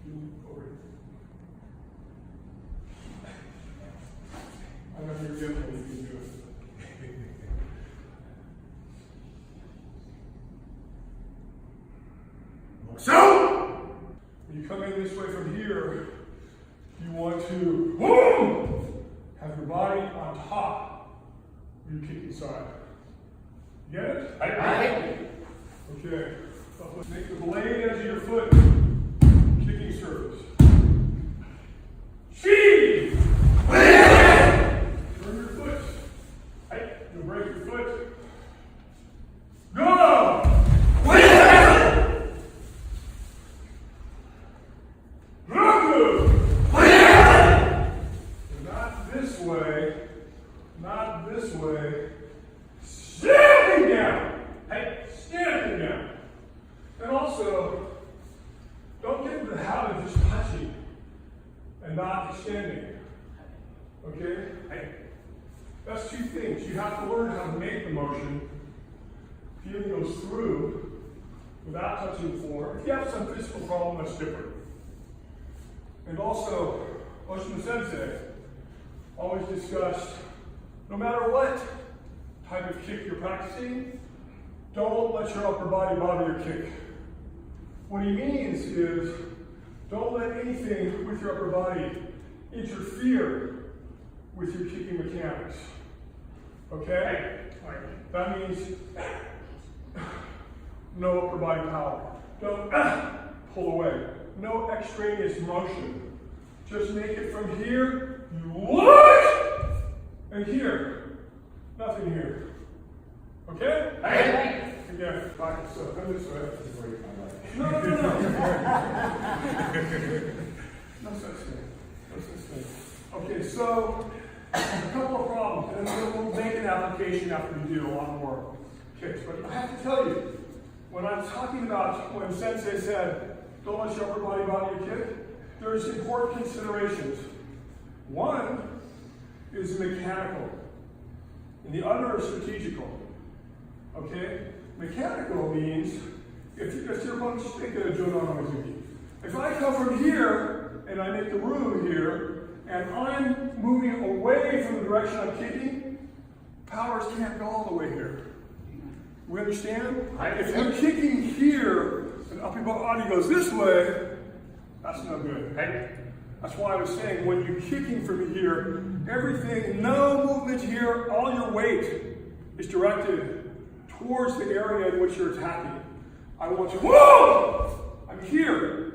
I know you're good when you can do it. So, when you come in this way from here, you want to have your body on top of your kicking side. You get it? Aye. Okay. Make the blade edge of your foot kicking surface. Sheave! Turn your foot. You'll break your foot. Go! Not this way. Stamping down. Stamping down. And also, don't get into the habit of just touching and not extending. Okay? That's two things. You have to learn how to make the motion. Feeling goes through without touching the floor. If you have some physical problem, that's different. And also, Ohshima Sensei always discussed, no matter what type of kick you're practicing, don't let your upper body bother your kick. What he means is, don't let anything with your upper body interfere with your kicking mechanics. Okay? That means no upper body power. Don't pull away. No extraneous motion. Just make it from here, you look, and here. Nothing here. Okay? Again, back, so come this way. No. No such thing. No such thing. Okay, so a couple of problems, and then we'll make an application after we do a lot more kicks. But I have to tell you, when I'm talking about when Sensei said, don't let your upper body bother your kick, there's important considerations. One is mechanical, and the other is strategical. Okay? Mechanical means, if you're going to take a Jodan Omizuki, if I come from here and I make the room here, and I'm moving away from the direction I'm kicking, powers can't go all the way here. We understand? If you're kicking here and upper body goes this way, that's no good. That's why I was saying when you're kicking from here, everything, no movement here, all your weight is directed towards the area in which you're attacking. I want you, whoa! I'm here.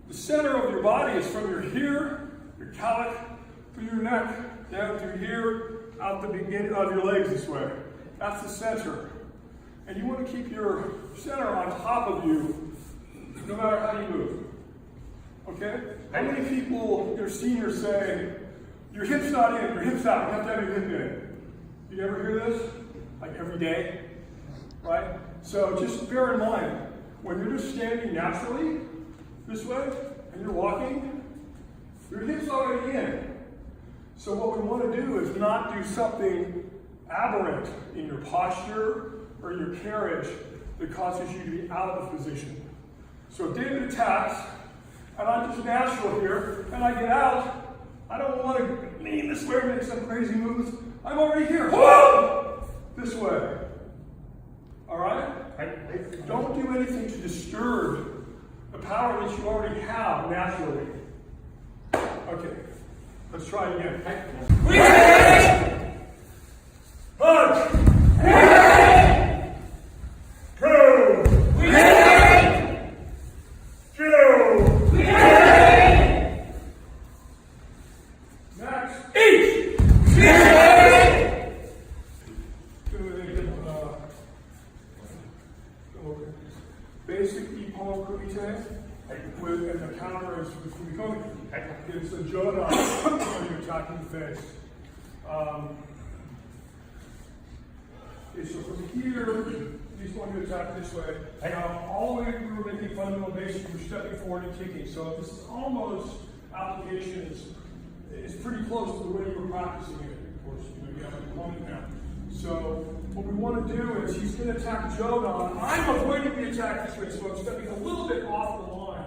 The center of your body is from your here, your calic, through your neck, down through here, out the beginning of your legs this way. That's the center. And you want to keep your center on top of you, no matter how you move. Okay? How many people, your seniors say, your hip's not in, your hip's out, you have to have your hip in. You ever hear this? Like every day? Right? So just bear in mind, when you're just standing naturally, this way, and you're walking, your hip's already in. So what we want to do is not do something aberrant in your posture or your carriage that causes you to be out of position. So if David attacks, and I'm just natural here, and I get out, I don't want to lean this way or make some crazy moves. I'm already here. Whoa! This way. All right? Don't do anything to disturb the power that you already have naturally. Okay, let's try again. Punch! Basic Ippon Kumite, and the counter is with Fumikomi. It's the Jodan when you're attacking the face. Okay, so from here, he's going to attack this way. Now, all the way we were making fundamental basic, we're stepping forward and kicking. So this is almost application is pretty close to the way you were practicing it. Of course, you have a component now. So what we want to do is he's going to attack Jodan. I'm avoiding the attack this way, so I'm stepping a little bit off the line.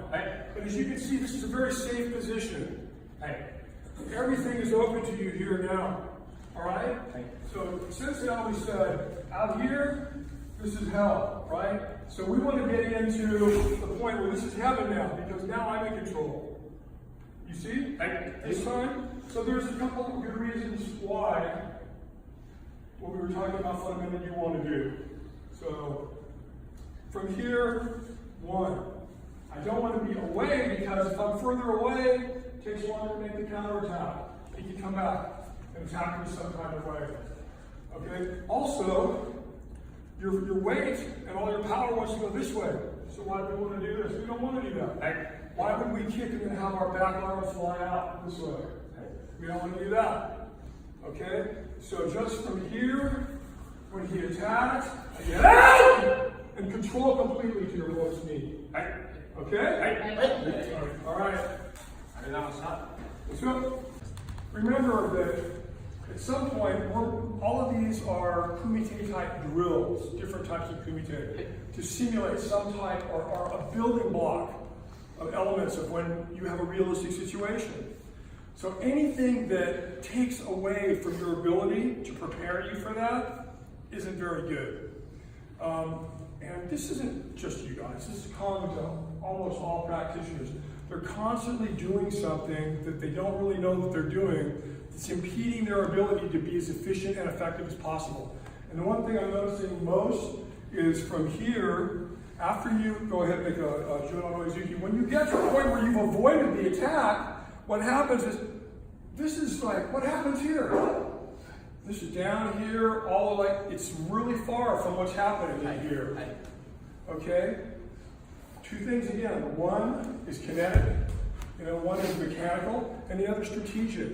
But And as you can see, this is a very safe position. Everything is open to you here now. All right? So Sensei always said, out here, this is hell, right? So we want to get into the point where this is heaven now, because now I'm in control. You see? This time? So there's a couple of good reasons why what we were talking about fundamentally you want to do. So from here, 1. I don't want to be away because if I'm further away, it takes longer to make the counterattack. He can come back and attack me some kind of way. Okay? Also, your weight and all your power wants to go this way. So why do we want to do this? We don't want to do that. Why would we kick and then have our back arms fly out this way? We don't want to do that. Okay? So just from here, when he attacks, I get out and control completely to your lowest knee. Okay? All right. So remember that at some point, all of these are kumite type drills, different types of kumite, to simulate some type or a building block of elements of when you have a realistic situation. So anything that takes away from your ability to prepare you for that isn't very good. And this isn't just you guys, this is common to almost all practitioners. They're constantly doing something that they don't really know that they're doing. It's impeding their ability to be as efficient and effective as possible. And the one thing I'm noticing most is from here, after you go ahead and make a Shotokan Ohshima, when you get to the point where you've avoided the attack, what happens is, this is like, what happens here? This is down here, all like, it's really far from what's happening in here. Okay? 2 things again. One is kinetic, one is mechanical, and the other strategic.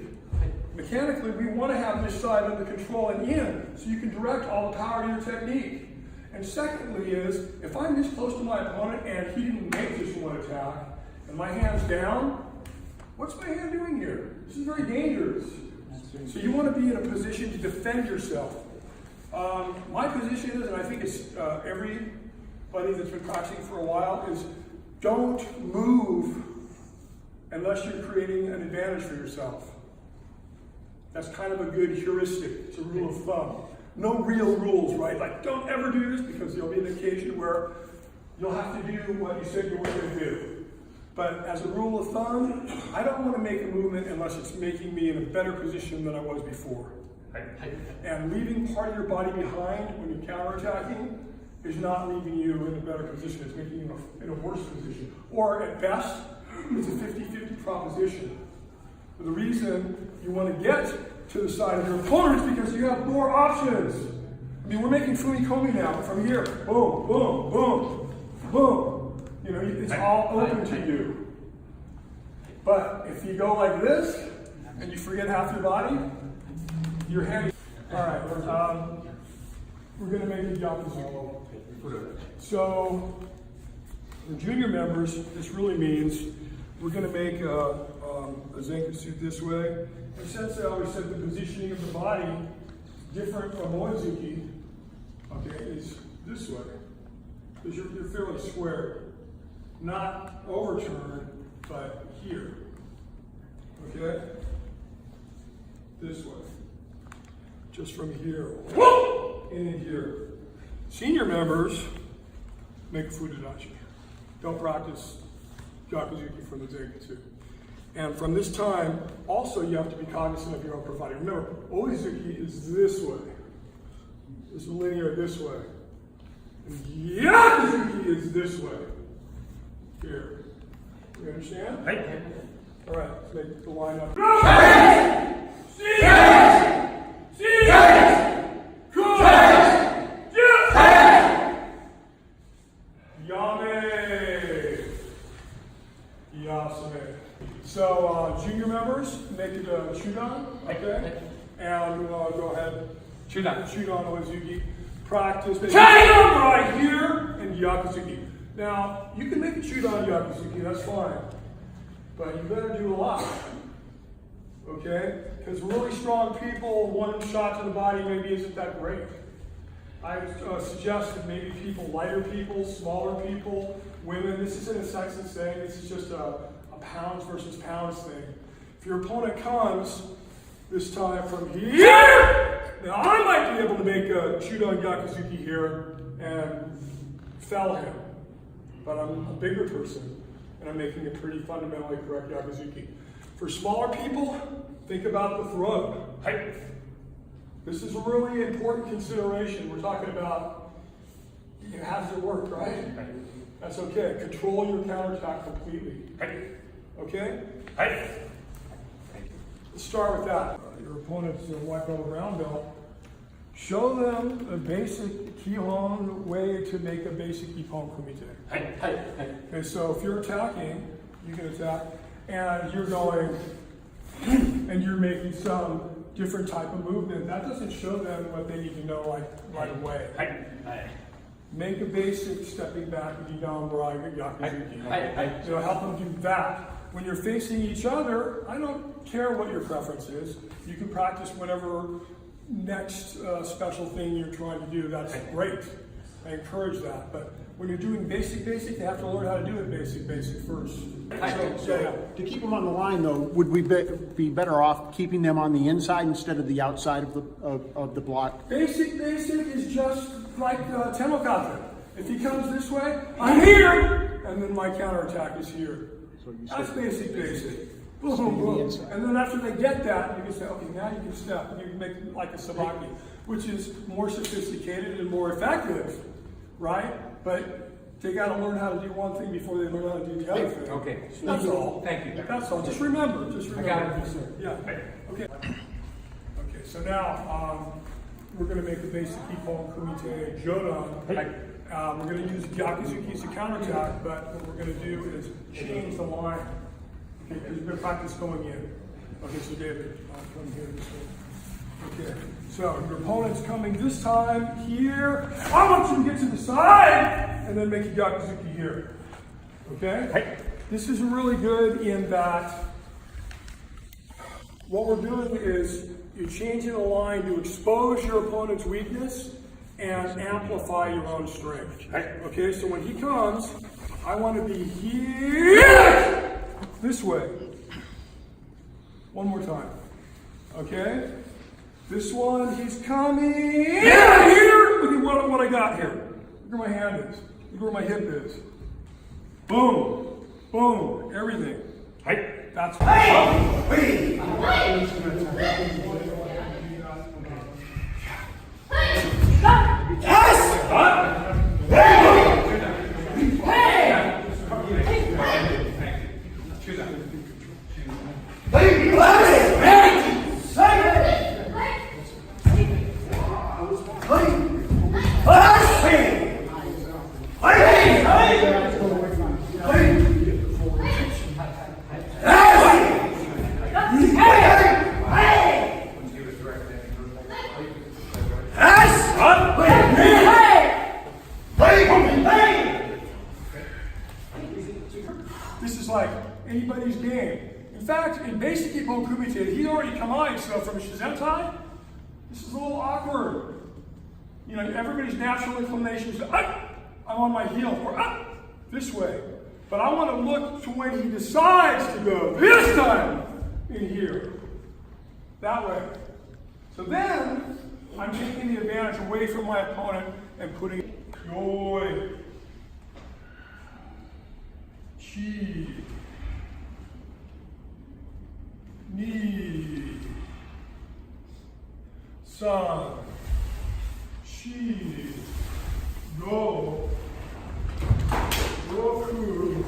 Mechanically, we want to have this side under control and in, so you can direct all the power to your technique. And secondly is, if I'm this close to my opponent and he didn't make this one attack, and my hand's down, what's my hand doing here? This is very dangerous. So you want to be in a position to defend yourself. My position is, and I think it's everybody that's been practicing for a while, is don't move unless you're creating an advantage for yourself. That's kind of a good heuristic. It's a rule of thumb. No real rules, right? Like, don't ever do this because there'll be an occasion where you'll have to do what you said you were going to do. But as a rule of thumb, I don't want to make a movement unless it's making me in a better position than I was before. And leaving part of your body behind when you're counterattacking is not leaving you in a better position. It's making you in a worse position. Or at best, it's a 50-50 proposition. But the reason you want to get to the side of your opponent is because you have more options. I mean, we're making fumikomi now from here. Boom, boom, boom, boom. It's all open to you. But if you go like this and you forget half your body, your hand. All right, we're going to make it yakuza. So, for junior members, this really means we're going to make a zenkutsu this way. And Sensei always said the positioning of the body, different from Moizuki, okay, is this way. Because you're fairly square. Not overturned, but here. Okay? This way. Just from here. In here. Senior members make a fudodachi. Don't practice Yakuzuki from the Zenkutsu. And from this time, also you have to be cognizant of your own providing. Remember, Oizuki is this way. It's linear this way. And Yakuzuki is this way. Here. You understand? Right. All right, let's make the line up. So, junior members, make it a Chudan, okay? And go ahead. Chudan Oizuki. Practice. Right here and Yakuzuki. Now, you can make a Chudan Yakuzuki, that's fine. But you better do a lot. Okay? Because really strong people, one shot to the body maybe isn't that great. I suggest that maybe lighter people, smaller people, Women, this isn't a sexist thing, this is just a pounds versus pounds thing. If your opponent comes, this time from here, now I might be able to make a Shotokan Ohshima here and fell him, but I'm a bigger person, and I'm making a pretty fundamentally correct Yakuzuki. For smaller people, think about the throat. Height. This is a really important consideration. We're talking about, how does it work, right? That's okay. Control your counterattack completely. Okay? Let's start with that. Your opponent's a white belt or brown belt. Show them a basic Kihon way to make a basic Ippon Kumite. Okay, so if you're attacking, you can attack, and you're going, and you're making some different type of movement. That doesn't show them what they need to know right away. Make a basic stepping back and down Yakuzuki. Help them do that. When you're facing each other, I don't care what your preference is. You can practice whatever next special thing you're trying to do. That's great. I encourage that. But when you're doing basic, they have to learn how to do it basic first. So to keep them on the line, though, would we be better off keeping them on the inside instead of the outside of the block? Basic is just like Temokata. If he comes this way, I'm here, and then my counterattack is here. So that's basic. Boom, boom. And then after they get that, you can say, okay, now you can step. You can make it like a sabaki, which is more sophisticated and more effective, right? But they got to learn how to do one thing before they learn how to do the other thing. Okay. That's all. Thank you. That's all. Just remember. I got it. Yeah. Okay. Okay. So now we're going to make the basic Ippon Kumite Jodan. We're going to use Yakuzuki as a counterattack, but what we're going to do is change the line. Okay, because you're going to practice going in. Okay, so David, I'll come here this way. Okay, so your opponent's coming this time here. I want you to get to the side and then make a Yakuzuki here. Okay? This is really good in that what we're doing is you're changing the line to expose your opponent's weakness and amplify your own strength. Okay, so when he comes, I want to be here, this way. One more time. Okay? This one, he's coming here. Look at what I got here. Look where my hand is. Look where my hip is. Boom. Boom. Everything. That's This is like anybody's game. In fact, in basic Ippon Kumite, he's already come on, so from Shizentai, this is a little awkward. You know, everybody's natural inclination is to, I'm on my heel, or this way. But I want to look to when he decides to go this time in here. That way. So then, I'm taking the advantage away from my opponent and putting Yoi, Chi, Ni, San, Shi, Go, Roku,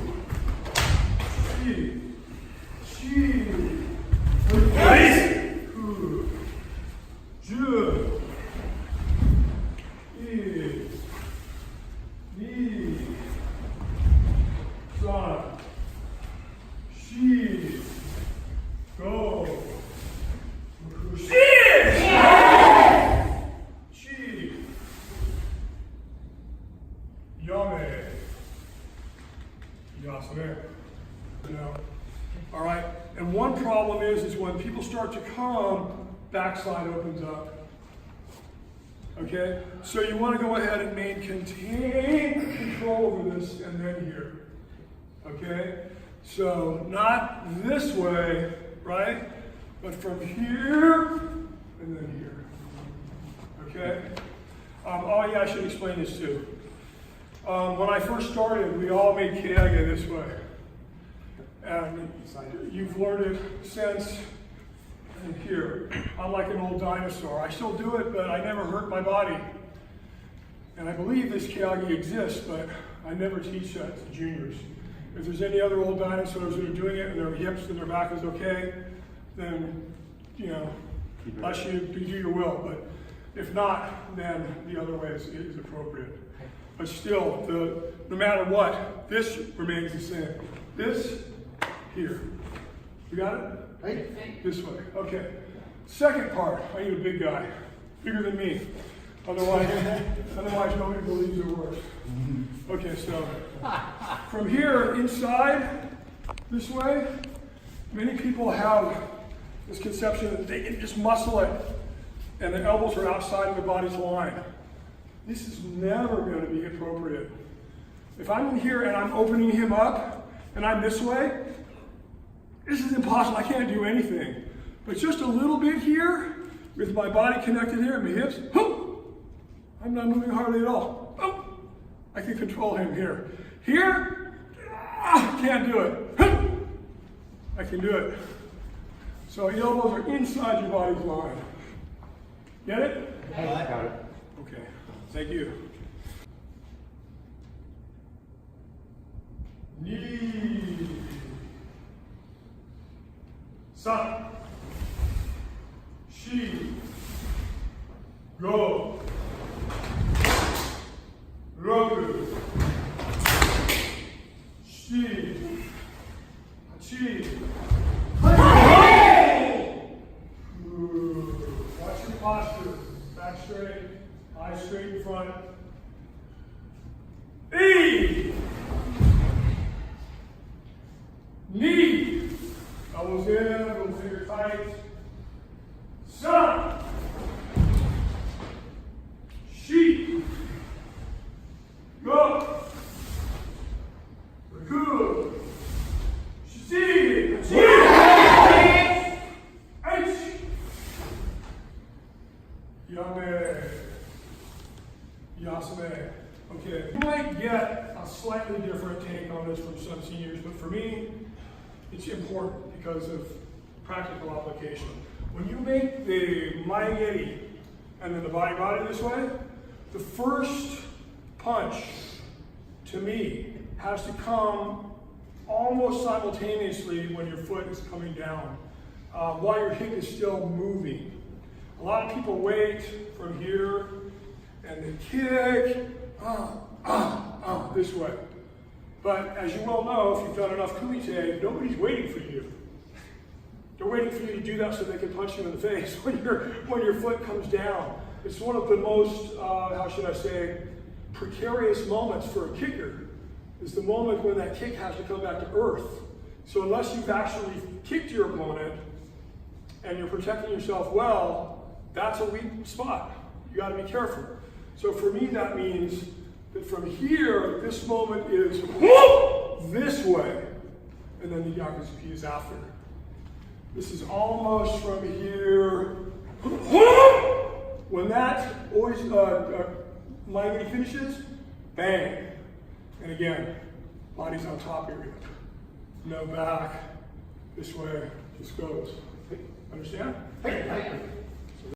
Shi, Shi, Ku, Ju, I, Ni, San, Shi, Go, Shi, Chi, Yame, Yasune. You know. All right. And one problem is when people start to come, backside opens up. Okay? So you want to go ahead and maintain control over this and then here. Okay? So not this way, right? But from here and then here. Okay? Oh yeah, I should explain this too. When I first started, we all made Kage this way. And you've learned it since here. I'm like an old dinosaur. I still do it, but I never hurt my body. And I believe this Kage exists, but I never teach that to juniors. If there's any other old dinosaurs that are doing it and their hips and their back is okay, then, you know, bless you, do your will. But if not, then the other way is appropriate. But still, no matter what, this remains the same. This, here. You got it? Right. This way. Okay. Second part, I need a big guy. Bigger than me. Otherwise nobody believes it works. Okay, so from here inside, this way, many people have this conception that they can just muscle it and the elbows are outside of the body's line. This is never going to be appropriate. If I'm in here and I'm opening him up and I'm this way, this is impossible. I can't do anything. But just a little bit here, with my body connected here and my hips, I'm not moving hardly at all. I can control him here. Here, can't do it. I can do it. So your elbows are inside your body's line. Get it? I got it. Okay, thank you. Knee. Sa. Shi. Go. Roku. Shi. Hachi. Watch your posture. Back straight. Eyes straight in front. E. Knee. Elbows in, little finger tight. Sun. Sheep. Go. Good. See. H. Yame. Yasame. Okay. You might get a slightly different take on this from some seniors, but for me, it's important because of practical application. When you make the Maigeri and then the body this way, the first punch, to me, has to come almost simultaneously when your foot is coming down, while your hip is still moving. A lot of people wait from here and they kick, this way. But as you well know, if you've done enough kumite, nobody's waiting for you. They're waiting for you to do that so they can punch you in the face when your foot comes down. It's one of the most, how should I say, precarious moments for a kicker, is the moment when that kick has to come back to earth. So unless you've actually kicked your opponent and you're protecting yourself well, that's a weak spot. You gotta be careful. So for me, that means that from here, this moment is this way, and then the Yakuzuki is after. This is almost from here. When that always Maigeri finishes, bang. And again, body's on top area. No back, this way, just goes. Understand?